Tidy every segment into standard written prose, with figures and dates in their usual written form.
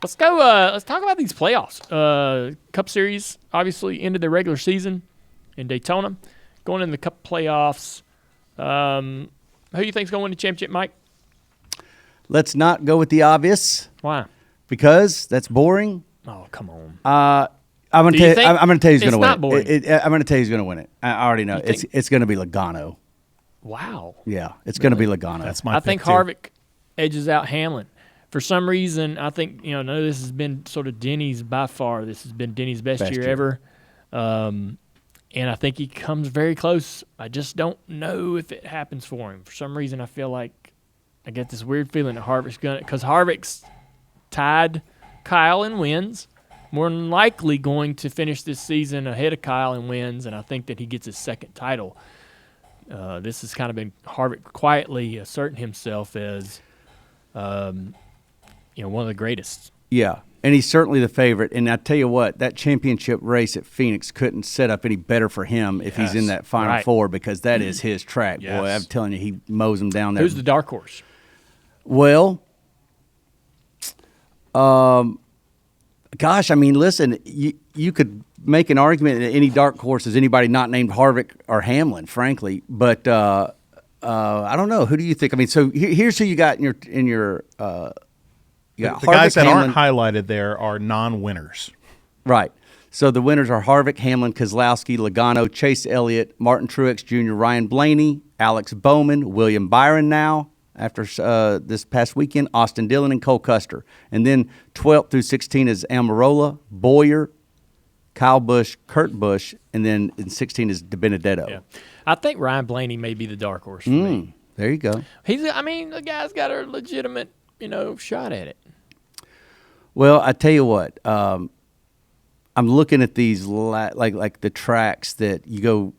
Let's go. Let's talk about these playoffs. Cup Series obviously ended their regular season in Daytona. Going into the Cup playoffs, who do you think's going to win the championship, Mike? Let's not go with the obvious. Why? Because that's boring. Oh, come on. I'm going to tell you who's going to win. Not boring. I'm going to tell you who's going to win it. I already know. It's going to be Logano. Wow. Yeah, it's going to be Logano. That's my I think too. Harvick edges out Hamlin. For some reason, I think, I know this has been sort of Denny's by far. This has been Denny's best year ever. And I think he comes very close. I just don't know if it happens for him. For some reason, I feel like I get this weird feeling that Harvick's going to, because Harvick's tied Kyle in wins, more than likely going to finish this season ahead of Kyle in wins, and I think that he gets his second title. This has kind of been Harvick quietly asserting himself as one of the greatest. Yeah, and he's certainly the favorite. And I tell you what, that championship race at Phoenix couldn't set up any better for him if he's in that Final Four, because that is his track. Yes. Boy, I'm telling you, he mows them down there. Who's the dark horse? Well, gosh, I mean, listen, you could make an argument that any dark horse is anybody not named Harvick or Hamlin, frankly. But I don't know. Who do you think? I mean, so here's who you got in your you got the Harvick, guys that Hamlin. aren't highlighted there are non-winners. Right. So the winners are Harvick, Hamlin, Keselowski, Logano, Chase Elliott, Martin Truex Jr., Ryan Blaney, Alex Bowman, William Byron now after this past weekend, Austin Dillon, and Cole Custer. And then 12th through 16 is Almirola, Boyer, Kyle Busch, Kurt Busch, and then in 16 is DiBenedetto. Yeah. I think Ryan Blaney may be the dark horse for me. There you go. The guy's got a legitimate, shot at it. Well, I tell you what, I'm looking at these like the tracks that you go.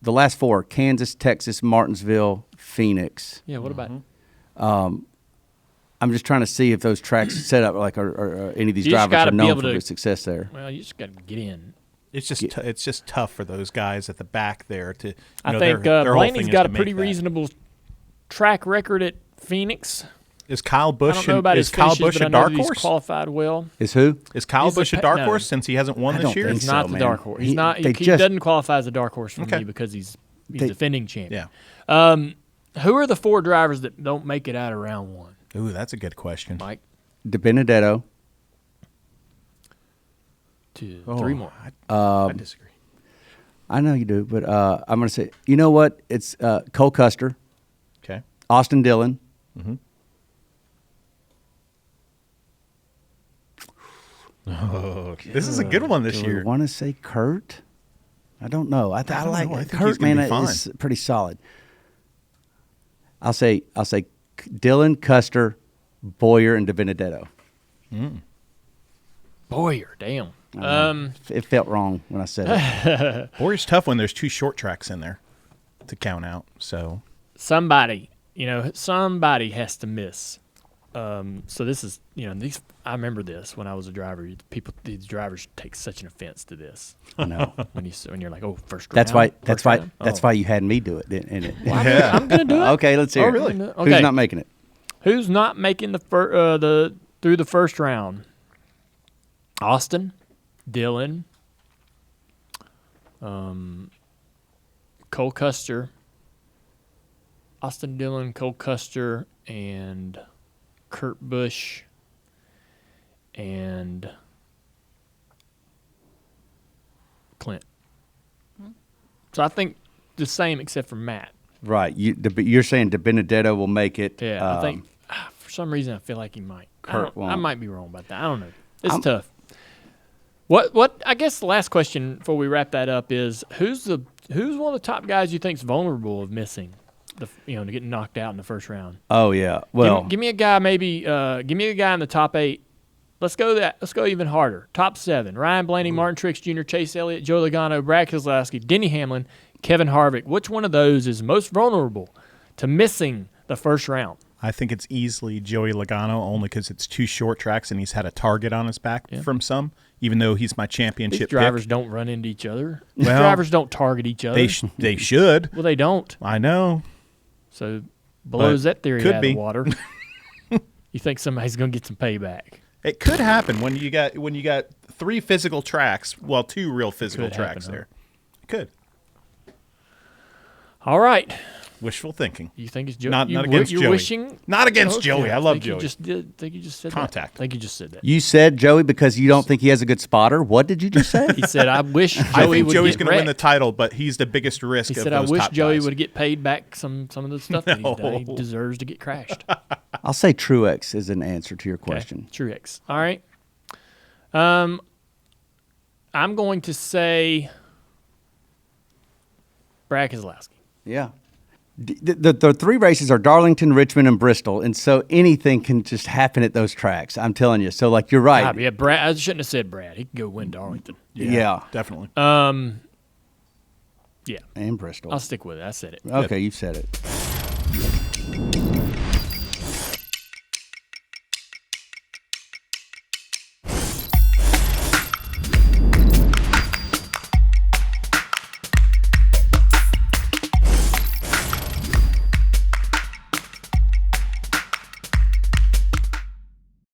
The last four: Kansas, Texas, Martinsville, Phoenix. Yeah. What about? I'm just trying to see if those tracks set up or any of these drivers are known for good success there. Well, you just got to get in. It's just tough for those guys at the back there to. I think Blaney's got a pretty reasonable track record at Phoenix. Is Kyle Busch? I don't know about his finishes, a dark horse? He's qualified well. Is who? Is Kyle Busch a dark horse since he hasn't won this year? He's not the dark horse. He's not. He doesn't qualify as a dark horse for me because he's defending champion. Yeah. Who are the four drivers that don't make it out of round one? Ooh, that's a good question. Mike? DiBenedetto. Three more. I disagree. I know you do, but I'm going to say, you know what? It's Cole Custer. Okay. Austin Dillon. Mm-hmm. Oh, this is a good one this year. I want to say Kurt. I don't know. I like I think Kurt. Man, is pretty solid. I'll say Dillon, Custer, Boyer, and DiBenedetto. Boyer, damn. It felt wrong when I said it. Boyer's tough when there's two short tracks in there to count out. So somebody has to miss. So this is, I remember this when I was a driver. These drivers take such an offense to this. I know. when you're like, first round. That's why you had me do it, isn't it? Well, I'm gonna do it. Okay, let's hear it. Really? Okay. Who's not making it? Who's not making through the first round? Austin, Dillon, Cole Custer, Austin Dillon, Cole Custer, and Kurt Busch, and Clint. So I think the same except for Matt. Right. You're saying DiBenedetto will make it. Yeah, I think for some reason I feel like he might. Kurt won't. I might be wrong about that. I don't know. It's tough. What I guess the last question before we wrap that up is who's one of the top guys you think's vulnerable of missing to getting knocked out in the first round? Oh yeah. Well, give me a guy give me a guy in the top 8. Let's go even harder. Top 7: Ryan Blaney, Martin Truex Jr., Chase Elliott, Joey Logano, Brad Keselowski, Denny Hamlin, Kevin Harvick. Which one of those is most vulnerable to missing the first round? I think it's easily Joey Logano, only because it's two short tracks and he's had a target on his back from some, even though he's my championship These drivers pick. don't run into each other. These drivers don't target each other. They should. Well, they don't. I know. So blows that theory could out of be. the water. You think somebody's going to get some payback? It could happen when you got 3 physical tracks. Well, 2 real physical tracks there. It could. All right. Wishful thinking. You think it's Joey? Not against Joey. Wishing? Not against Joey. I love Joey. Think you just said Contact. that. I think you just said that. You said Joey because you don't think he has a good spotter. What did you just say? He said, "I wish Joey I think would Joey's going to win the title, but he's the biggest risk." He of said, those "I wish top Joey guys. would get paid back some of the stuff that he's done. He deserves to get crashed." I'll say Truex is an answer to your question. Okay. Truex. All right. I'm going to say Brad Keselowski. Yeah. The 3 races are Darlington, Richmond, and Bristol, and so anything can just happen at those tracks. I'm telling you. So, like, you're right. God, yeah, Brad. I shouldn't have said Brad. He could go win Darlington. Yeah. Definitely. Yeah. And Bristol. I'll stick with it. I said it. Okay, you said it.